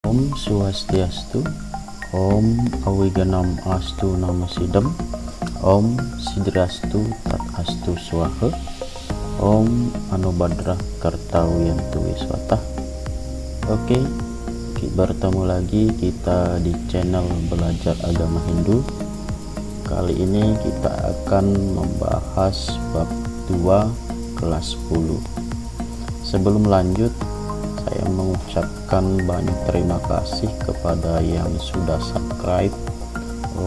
Om Swastiastu, Om Awiganam Astu Namasidam, Om Sidrastu Tat Astu Swaha, Om Anubhadra Kartawiyantu Wiswata. Oke, bertemu lagi kita di channel Belajar Agama Hindu. Kali ini kita akan membahas bab 2 kelas 10. Sebelum lanjut, saya mengucapkan banyak terima kasih kepada yang sudah subscribe,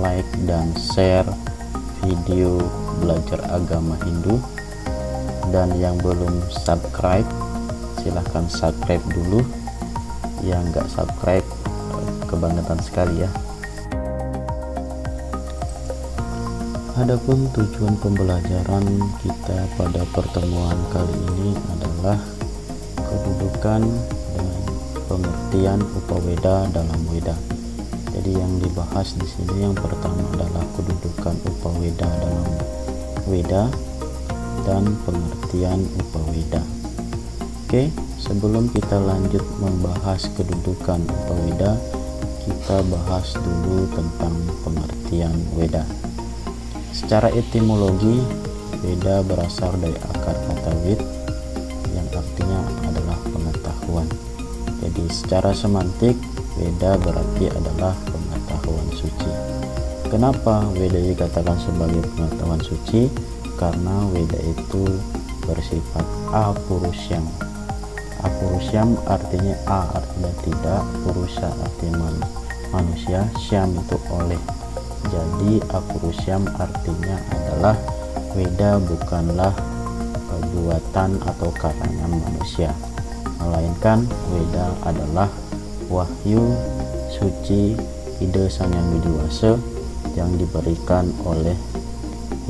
like, dan share video Belajar Agama Hindu. Dan yang belum subscribe, silahkan subscribe dulu. Yang nggak subscribe, kebangetan sekali ya. Adapun tujuan pembelajaran kita pada pertemuan kali ini adalah kedudukan dan pengertian Upaweda dalam Weda. Jadi yang dibahas di sini yang pertama adalah kedudukan Upaweda dalam Weda dan pengertian Upaweda. Oke, sebelum kita lanjut membahas kedudukan Upaweda, kita bahas dulu tentang pengertian Weda. Secara etimologi, Weda berasal dari akar kata wid yang artinya adalah pengetahuan. Jadi secara semantik, Weda berarti adalah pengetahuan suci. Kenapa Weda dikatakan sebagai pengetahuan suci? Karena Weda itu bersifat apurusyam. Apurusyam artinya a artinya tidak, purusha artinya manusia, syam itu oleh. Jadi apurusyam artinya adalah Weda bukanlah buatan atau karangan manusia, melainkan Weda adalah wahyu suci ide Sang Hyang Widiwasa yang diberikan oleh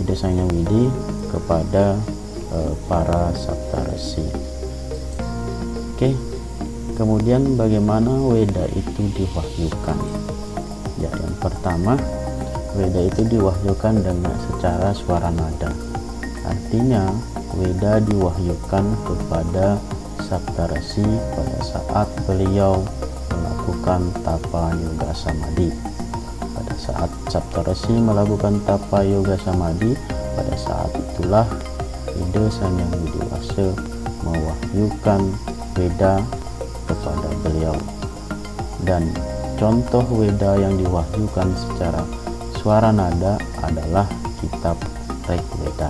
ide Sang Hyang Widi kepada para saptarsi. Oke, kemudian bagaimana Weda itu diwahyukan? Ya, yang pertama, Weda itu diwahyukan dengan secara suara nada. Artinya Weda diwahyukan kepada saptarsi pada saat beliau melakukan tapa yoga samadhi. Pada saat saptarsi melakukan tapa yoga samadhi, pada saat itulah ide Sang Hyang Widiwasa mewahyukan Weda kepada beliau. Dan contoh Weda yang diwahyukan secara suara nada adalah kitab Rigveda.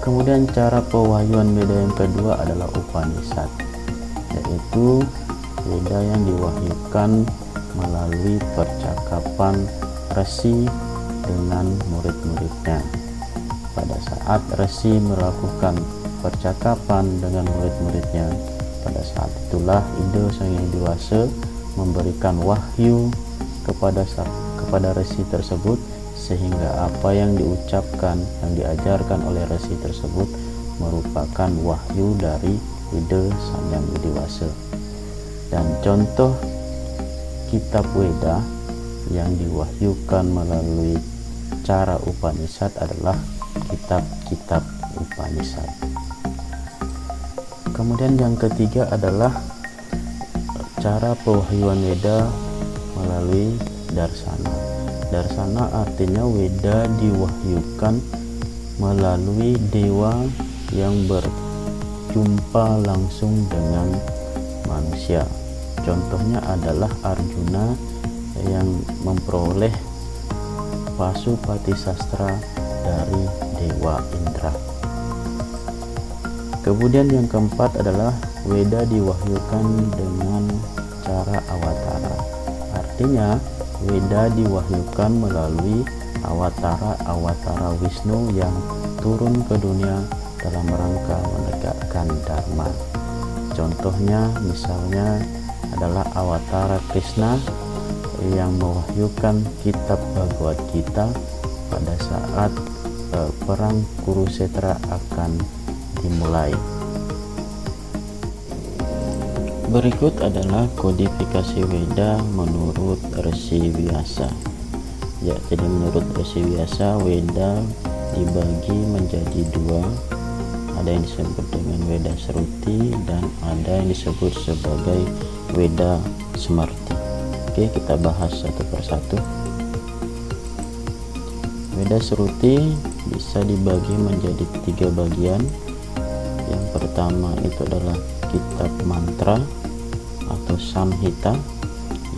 Kemudian cara pewahyuan Weda yang kedua adalah Upanishad, yaitu Weda yang diwahyukan melalui percakapan resi dengan murid-muridnya. Pada saat resi melakukan percakapan dengan murid-muridnya, pada saat itulah ide Sang Hyang Widiwasa memberikan wahyu kepada resi tersebut, sehingga apa yang diucapkan, yang diajarkan oleh resi tersebut merupakan wahyu dari ide Sang Hyang Widiwasa. Dan contoh kitab Weda yang diwahyukan melalui cara Upanishad adalah kitab-kitab Upanishad. Kemudian yang ketiga adalah cara pewahyuan Weda melalui darsana. Darsana artinya Weda diwahyukan melalui dewa yang berjumpa langsung dengan manusia. Contohnya adalah Arjuna yang memperoleh Pasupati Sastra dari Dewa Indra. Kemudian yang keempat adalah Weda diwahyukan dengan cara awatara. Artinya Weda diwahyukan melalui awatara Wisnu yang turun ke dunia dalam rangka menegakkan Dharma. Contohnya misalnya adalah awatara Krishna yang mewahyukan kitab Bhagavad Gita pada saat perang Kurukshetra akan dimulai. Berikut adalah kodifikasi Weda menurut Resi Vyasa. Ya, jadi menurut Resi Vyasa Weda dibagi menjadi dua. ada yang disebut dengan Weda Sruti dan ada yang disebut sebagai Weda Smarti. Oke, kita bahas satu persatu. Weda Sruti bisa dibagi menjadi 3 bagian. Yang pertama itu adalah kitab mantra atau Samhita,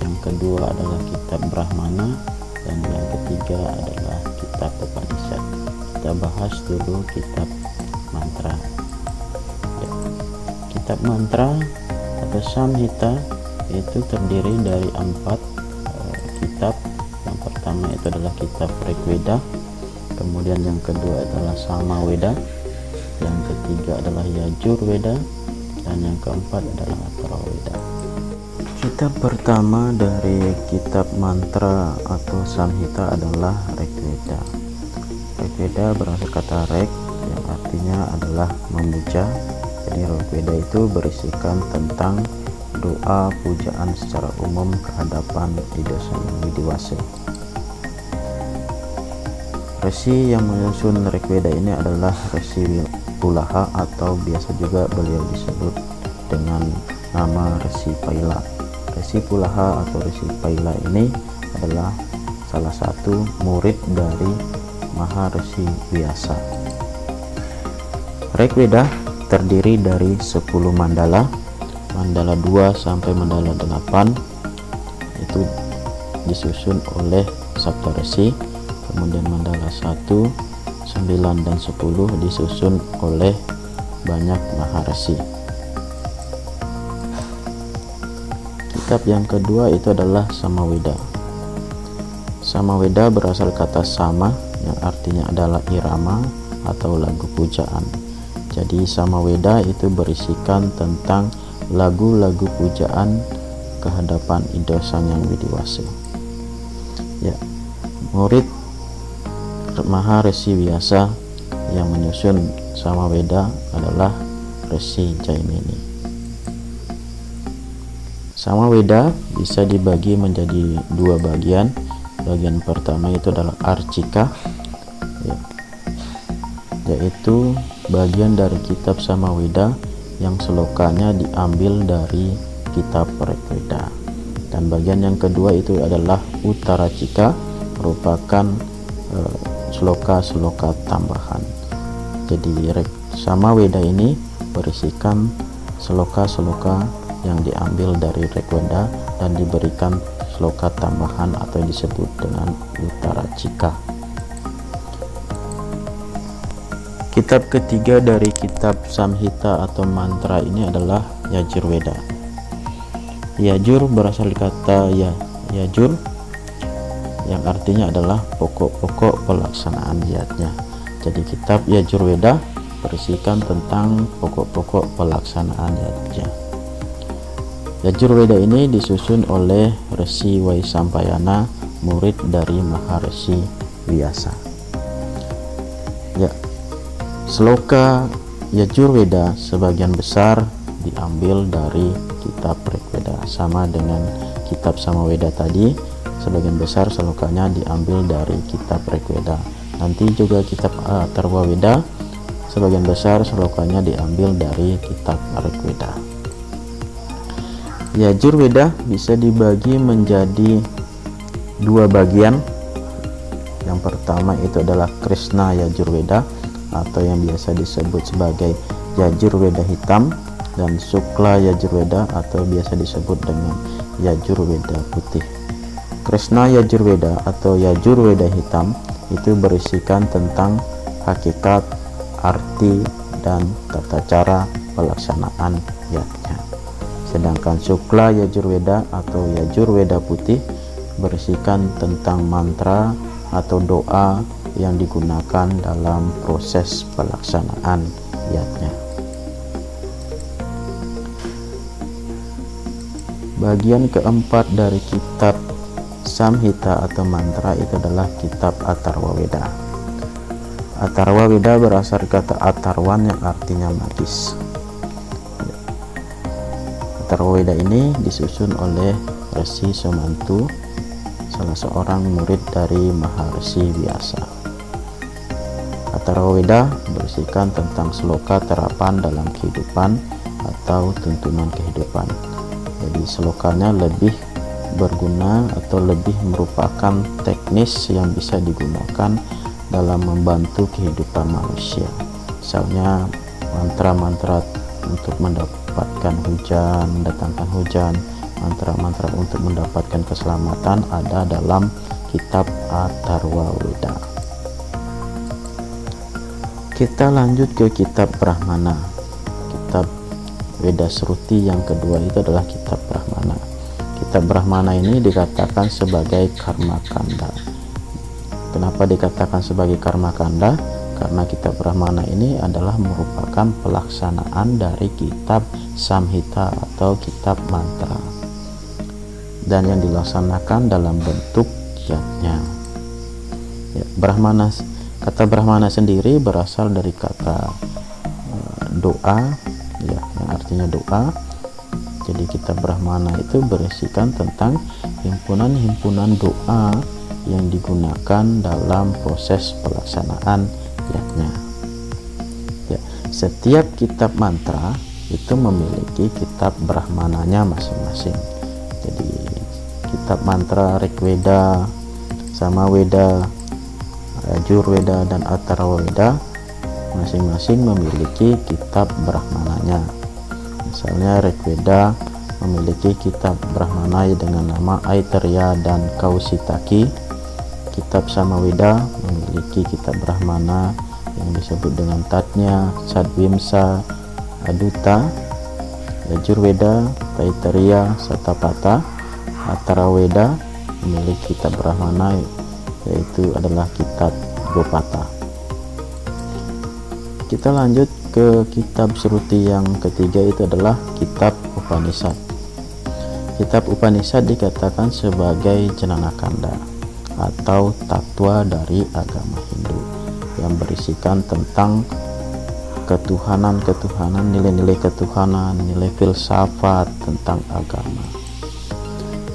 yang kedua adalah kitab Brahmana, dan yang ketiga adalah kitab Upanishad. Kita bahas dulu kitab mantra. Ya. Kitab mantra atau Samhita itu terdiri dari 4 kitab. Yang pertama itu adalah kitab Rigveda, kemudian yang kedua adalah Samaweda, yang ketiga adalah Yajurveda, dan yang keempat adalah Atharvaveda. Kitab pertama dari kitab mantra atau Samhita adalah Rigveda. Rigveda berasal kata rek yang artinya adalah memuja. Jadi Rigveda itu berisikan tentang doa pujaan secara umum kehadapan Idesa Yang Widiwasa. Resi yang menyusun Rigveda ini adalah Resi Pulaha, atau biasa juga beliau disebut dengan nama Resi Paila. Resi Pulaha atau Resi Paila ini adalah salah satu murid dari Maharesi Vyasa. Rigveda terdiri dari 10 mandala. Mandala 2 sampai mandala 8 itu disusun oleh Saptarsi, kemudian mandala 1, 9 dan 10 disusun oleh banyak Maharesi. Kitab yang kedua itu adalah Samaweda. Samaweda berasal kata sama yang artinya adalah irama atau lagu pujaan. Jadi Samaweda itu berisikan tentang lagu-lagu pujaan kehadapan Idesa Yang Widiwasa. Ya, murid Maharesi Vyasa yang menyusun Samaweda adalah Resi Jaimini. Samaweda bisa dibagi menjadi 2 bagian. Bagian pertama itu adalah Archika, ya, yaitu bagian dari kitab Samaweda yang selokanya diambil dari kitab Rigveda. Dan bagian yang kedua itu adalah Uttarachika, merupakan sloka-sloka tambahan. Jadi Samaweda ini berisikan sloka-sloka yang diambil dari Rigveda dan diberikan sloka tambahan atau yang disebut dengan Uttarachika. Kitab ketiga dari kitab Samhita atau mantra ini adalah Yajurveda. Yajur berasal dari kata Yajur yang artinya adalah pokok-pokok pelaksanaan yatnya. Jadi kitab Yajurveda berisikan tentang pokok-pokok pelaksanaan yatnya. Yajurveda ini disusun oleh Resi Vaisampayana, murid dari Maharesi Vyasa. Ya, sloka Yajurveda sebagian besar diambil dari kitab Rigveda, sama dengan kitab Samaweda tadi. Sebagian besar slokanya diambil dari kitab Rigveda. Nanti juga kitab Atharvaveda sebagian besar slokanya diambil dari kitab Rigveda. Yajurveda bisa dibagi menjadi 2 bagian. Yang pertama itu adalah Krishna Yajurveda atau yang biasa disebut sebagai Yajurveda hitam, dan Sukla Yajurveda atau biasa disebut dengan Yajurveda putih. Krishna Yajurveda atau Yajurveda hitam itu berisikan tentang hakikat, arti, dan tata cara pelaksanaan yatnya. Sedangkan Sukla Yajurveda atau Yajurveda putih berisikan tentang mantra atau doa yang digunakan dalam proses pelaksanaan yatnya. Bagian keempat dari kitab Samhita atau mantra itu adalah kitab Atharvaveda. Atharvaveda berasal kata Atharvan yang artinya magis. Atharvaveda ini disusun oleh Resi Sumantu, salah seorang murid dari Maharesi Vyasa. Atharvaveda berisikan tentang sloka terapan dalam kehidupan atau tuntunan kehidupan. Jadi slokanya lebih berguna atau lebih merupakan teknis yang bisa digunakan dalam membantu kehidupan manusia. Misalnya mantra-mantra untuk mendapatkan hujan, mendatangkan hujan, mantra-mantra untuk mendapatkan keselamatan ada dalam kitab Atharvaveda. Kita lanjut ke kitab Brahmana. Kitab Veda Sruti yang kedua itu adalah kitab Brahmana. Kitab Brahmana ini dikatakan sebagai karma kanda. Kenapa dikatakan sebagai karma kanda? Karena kitab Brahmana ini adalah merupakan pelaksanaan dari kitab Samhita atau kitab mantra, dan yang dilaksanakan dalam bentuk yajna. Kata Brahmana sendiri berasal dari kata doa, yang artinya doa. Jadi kitab Brahmana itu berisikan tentang himpunan-himpunan doa yang digunakan dalam proses pelaksanaan yajna. Setiap kitab mantra itu memiliki kitab Brahmananya masing-masing. Jadi kitab mantra Rigveda, Samaveda, Yajurveda, dan Atharvaveda masing-masing memiliki kitab Brahmananya. Misalnya Rigveda memiliki kitab Brahmana dengan nama Aitareya dan Kausitaki. Kitab Samaveda memiliki kitab Brahmana yang disebut dengan Tatnya, Sadvimsa, Aduta. Yajurveda, Taittiriya, Satapatha. Atharvaveda memiliki kitab Brahmana yaitu adalah kitab Gopata. Kita lanjut ke kitab Sruti yang ketiga, itu adalah kitab Upanishad. Kitab Upanishad dikatakan sebagai Jananakanda atau tatwa dari agama Hindu yang berisikan tentang ketuhanan, nilai-nilai ketuhanan, nilai filsafat tentang agama.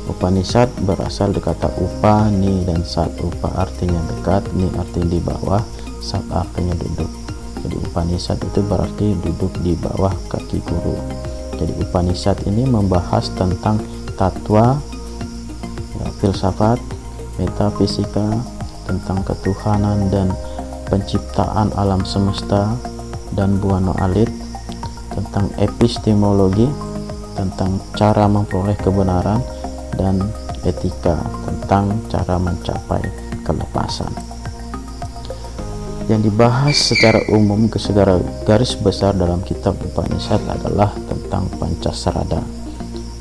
Upanishad berasal dari kata upa, ni, dan sat. Upa artinya dekat, ni artinya di bawah, sat artinya duduk. Jadi Upanishad itu berarti duduk di bawah kaki guru. Jadi Upanishad ini membahas tentang tatwa, filsafat, metafisika, tentang ketuhanan dan penciptaan alam semesta dan buana alit, tentang epistemologi, tentang cara memperoleh kebenaran, dan etika, tentang cara mencapai kelepasan. Yang dibahas secara umum ke segala garis besar dalam kitab Upanishad adalah tentang Pancasarada,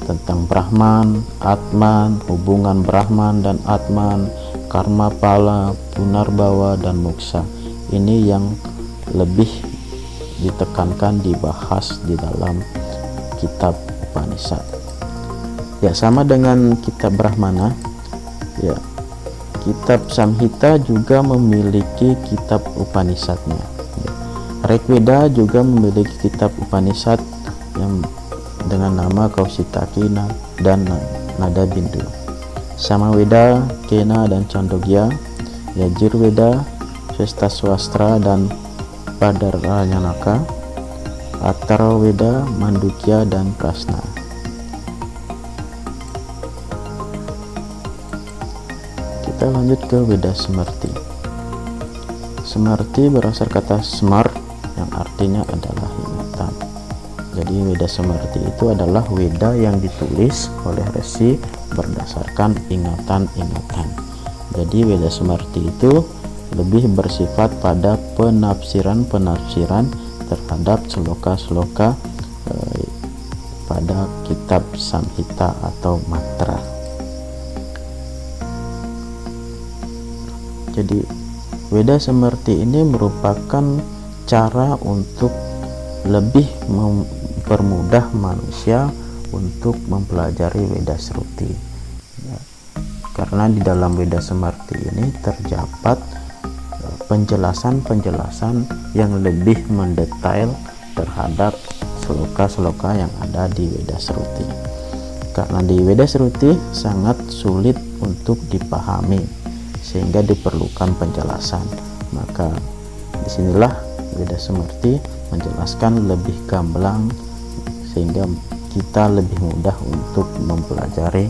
tentang Brahman, Atman, hubungan Brahman dan Atman, karma pala, punarbawa, dan moksa. Ini yang lebih ditekankan, dibahas di dalam kitab Upanishad. Sama dengan kitab Brahmana, kitab Samhita juga memiliki kitab Upanishadnya. Rigveda juga memiliki kitab Upanishad yang dengan nama Kausitaki dan Nada Bindu. Samaveda, Kena, dan Chandogya. Yajurveda, Shestaswastra, dan Padaryanaka. Atharvaveda, Mandukya, dan Prasna. Kita lanjut ke Veda Smrti. Smrti berasal kata smar yang artinya adalah ingatan. Jadi Veda Smrti itu adalah Veda yang ditulis oleh resi berdasarkan ingatan-ingatan. Jadi Veda Smrti itu lebih bersifat pada penafsiran-penafsiran terhadap sloka-sloka pada kitab Samhita atau mantra. Jadi Veda Smrti ini merupakan cara untuk lebih mempermudah manusia untuk mempelajari Veda Sruti, karena di dalam Veda Smrti ini terdapat penjelasan-penjelasan yang lebih mendetail terhadap sloka-sloka yang ada di Veda Sruti. Karena di Veda Sruti sangat sulit untuk dipahami sehingga diperlukan penjelasan, maka Disinilah Weda Sumerti menjelaskan lebih gamblang sehingga kita lebih mudah untuk mempelajari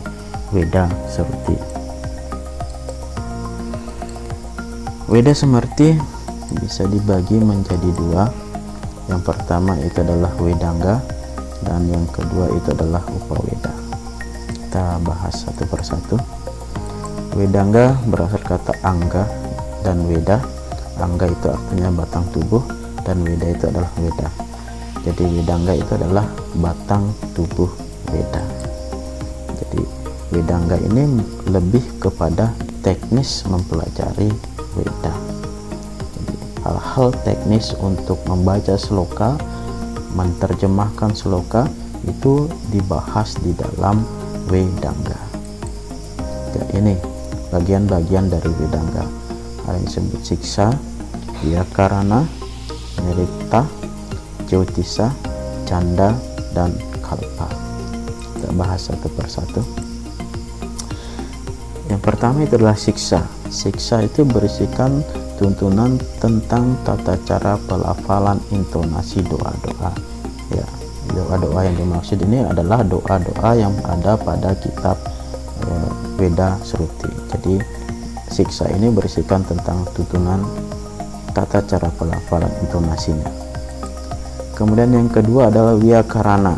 Weda Suruti. Weda Sumerti bisa dibagi menjadi dua. Yang pertama itu adalah Wedangga dan yang kedua itu adalah Upaweda. Kita bahas satu persatu. Wedangga berasal kata angga dan weda. Angga itu artinya batang tubuh dan weda itu adalah weda. Jadi Wedangga itu adalah batang tubuh weda. Jadi Wedangga ini lebih kepada teknis mempelajari weda. Jadi hal-hal teknis untuk membaca sloka, menerjemahkan sloka itu dibahas di dalam Wedangga. Ya, ini bagian-bagian dari Wedangga. Ada yang disebut siksa, Vyakarana, Nirikta, Jyotisa, Canda, dan Kalpa. Kita bahas satu persatu. Yang pertama itu adalah siksa. Siksa itu berisikan tuntunan tentang tata cara pelafalan intonasi doa-doa. Ya, doa-doa yang dimaksud ini adalah doa-doa yang ada pada kitab Weda Suruti. Jadi siksa ini berisikan tentang tuntunan tata cara pelafalan intonasinya. Kemudian yang kedua adalah Vyakarana.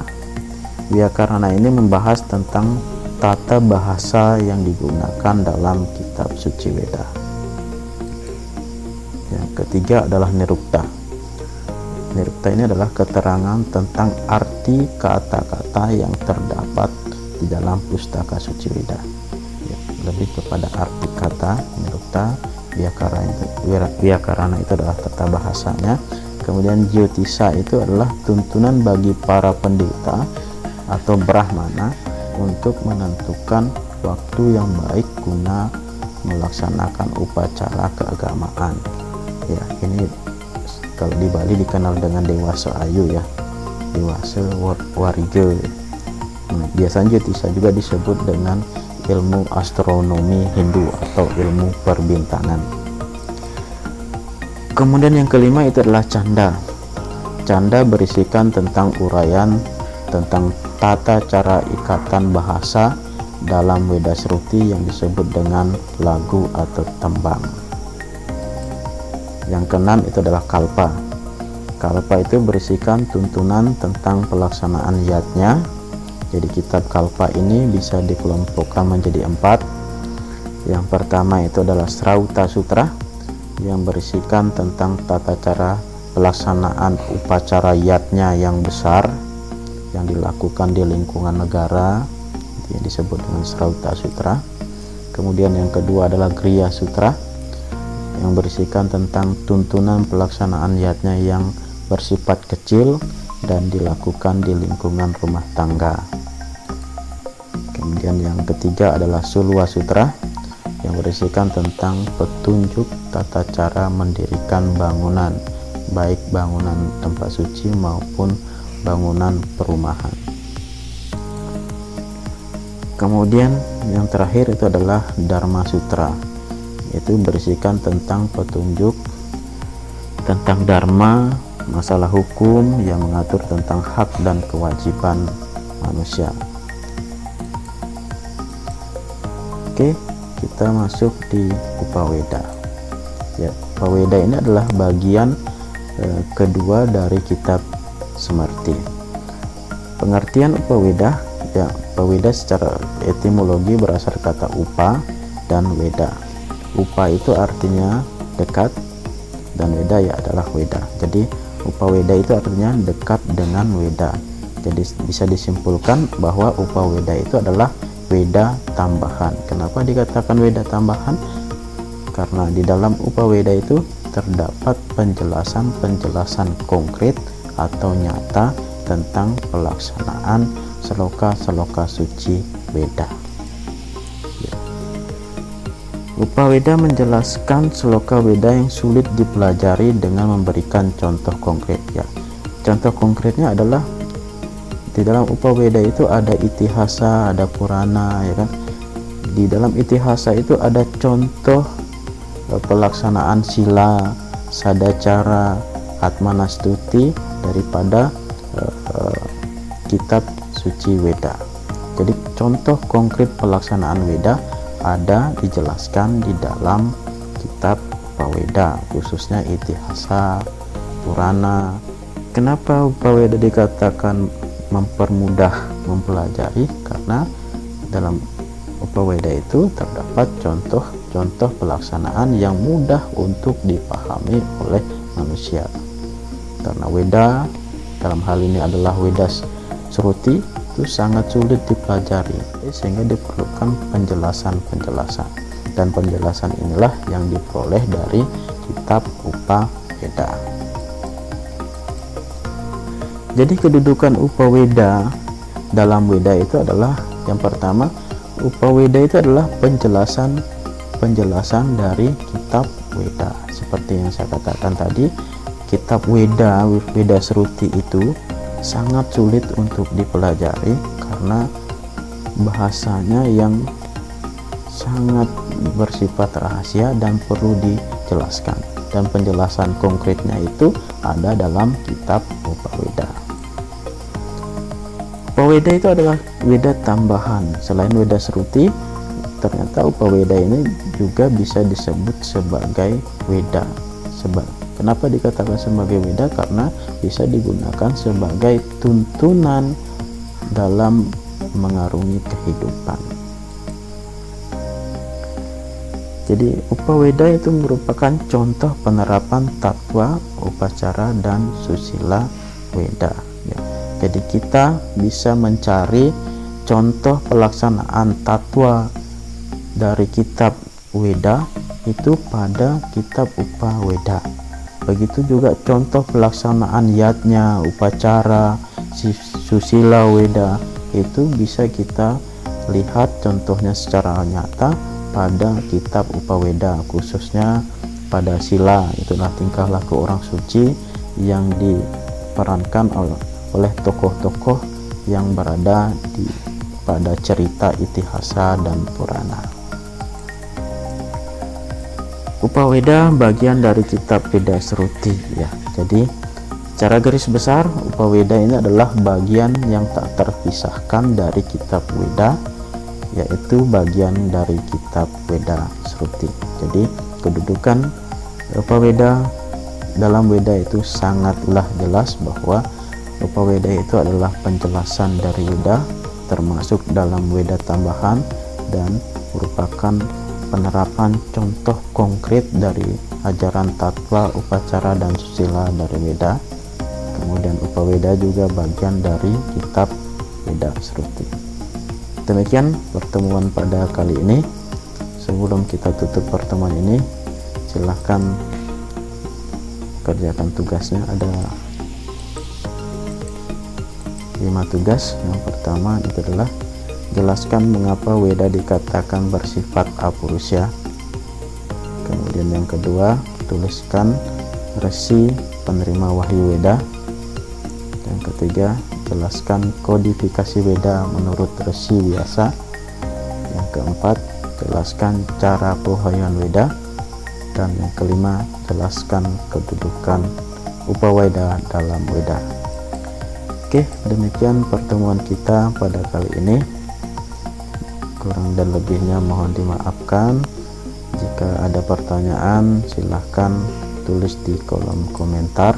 Vyakarana ini membahas tentang tata bahasa yang digunakan dalam kitab suci Weda. Yang ketiga adalah Nirukta. Nirukta ini adalah keterangan tentang arti kata-kata yang terdapat di dalam pustaka suci Weda. Ya, lebih kepada arti kata. Nirukta. Vyakarana itu adalah tata bahasanya. Kemudian Jyotisa itu adalah tuntunan bagi para pendeta atau brahmana untuk menentukan waktu yang baik guna melaksanakan upacara keagamaan. Ya, ini kalau di Bali dikenal dengan Dewasa Ayu ya, Dewasa Wariga. Biasanya Jyotisa juga disebut dengan ilmu astronomi Hindu atau ilmu perbintangan. Kemudian yang kelima itu adalah Canda. Canda berisikan tentang uraian tentang tata cara ikatan bahasa dalam Weda Suruti yang disebut dengan lagu atau tembang. Yang keenam itu adalah Kalpa. Kalpa itu berisikan tuntunan tentang pelaksanaan yatnya. Jadi kitab Kalpa ini bisa dikelompokkan menjadi 4. Yang pertama itu adalah Srauta Sutra yang berisikan tentang tata cara pelaksanaan upacara yatnya yang besar yang dilakukan di lingkungan negara, yang disebut dengan Srauta Sutra. Kemudian yang kedua adalah Griya Sutra yang berisikan tentang tuntunan pelaksanaan yatnya yang bersifat kecil dan dilakukan di lingkungan rumah tangga. Kemudian yang ketiga adalah Sulwa Sutra yang berisikan tentang petunjuk tata cara mendirikan bangunan, baik bangunan tempat suci maupun bangunan perumahan. Kemudian yang terakhir itu adalah Dharma Sutra, yaitu berisikan tentang petunjuk tentang dharma, masalah hukum yang mengatur tentang hak dan kewajiban manusia. Oke, kita masuk di Upaweda. Ya, Upaweda ini adalah bagian kedua dari kitab Sumerti. Pengertian Upaweda, ya, Upaweda secara etimologi berasal kata upa dan weda. Upa itu artinya dekat dan weda ya adalah weda. Jadi Upaweda itu artinya dekat dengan weda. Jadi bisa disimpulkan bahwa Upaweda itu adalah weda tambahan. Kenapa dikatakan weda tambahan? Karena di dalam Upaweda itu terdapat penjelasan-penjelasan konkret atau nyata tentang pelaksanaan sloka-sloka suci Weda. Ya. Upaweda menjelaskan sloka Weda yang sulit dipelajari dengan memberikan contoh konkret. Ya, contoh konkretnya adalah di dalam Upaweda itu ada itihasa, ada purana, ya kan. Di dalam itihasa itu ada contoh pelaksanaan sila, Sadacara Atmanastuti daripada kitab suci Weda. Jadi contoh konkret pelaksanaan Weda ada dijelaskan di dalam kitab Upaweda, khususnya Itihasa, Purana. Kenapa Upaweda dikatakan mempermudah mempelajari? Karena dalam Upaweda itu terdapat contoh-contoh pelaksanaan yang mudah untuk dipahami oleh manusia. Karena Weda dalam hal ini adalah Weda Sruti itu sangat sulit dipelajari, sehingga diperlukan penjelasan-penjelasan, dan penjelasan inilah yang diperoleh dari kitab Upaweda. Jadi kedudukan Upaweda dalam Weda itu adalah, yang pertama, Upaweda itu adalah penjelasan dari kitab Weda. Seperti yang saya katakan tadi, kitab Weda Sruti itu sangat sulit untuk dipelajari karena bahasanya yang sangat bersifat rahasia dan perlu dijelaskan, dan penjelasan konkretnya itu ada dalam kitab Upaweda. Upaweda itu adalah Weda tambahan. Selain Weda Sruti, ternyata Upaweda ini juga bisa disebut sebagai Weda. Kenapa dikatakan sebagai Weda? Karena bisa digunakan sebagai tuntunan dalam mengarungi kehidupan. Jadi Upaweda itu merupakan contoh penerapan tatwa, upacara, dan susila Weda. Jadi kita bisa mencari contoh pelaksanaan tatwa dari kitab Weda itu pada kitab Upaweda. Begitu juga contoh pelaksanaan yatnya, upacara, susila Weda itu bisa kita lihat contohnya secara nyata pada kitab Upaweda, khususnya pada sila, itulah tingkah laku orang suci yang diperankan oleh tokoh-tokoh yang berada pada cerita Itihasa dan Purana. Upaweda bagian dari kitab Weda Sruti ya. Jadi secara garis besar Upaweda ini adalah bagian yang tak terpisahkan dari kitab Weda, yaitu bagian dari kitab Weda Sruti. Jadi kedudukan Upaweda dalam Weda itu sangatlah jelas bahwa Upaweda itu adalah penjelasan dari Weda, termasuk dalam Weda tambahan, dan merupakan penerapan contoh konkret dari ajaran tatwa, upacara, dan susila dari Weda. Kemudian Upaweda juga bagian dari kitab Weda Sruti. Demikian pertemuan pada kali ini. Sebelum kita tutup pertemuan ini, silahkan kerjakan tugasnya. Ada 5 tugas. Yang pertama itu adalah jelaskan mengapa Weda dikatakan bersifat apurusya. Kemudian yang kedua, tuliskan resi penerima wahyu Weda. Yang ketiga, jelaskan kodifikasi Weda menurut resi biasa. Yang keempat, jelaskan cara pewahyuan Weda. Dan yang kelima, jelaskan kedudukan Upaweda dalam Weda. Oke, demikian pertemuan kita pada kali ini. Kurang dan lebihnya mohon dimaafkan. Jika ada pertanyaan, silahkan tulis di kolom komentar.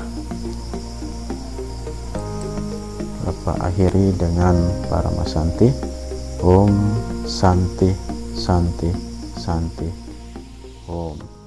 Bapak akhiri dengan Paramasanti. Om Santi Santi Santi Om.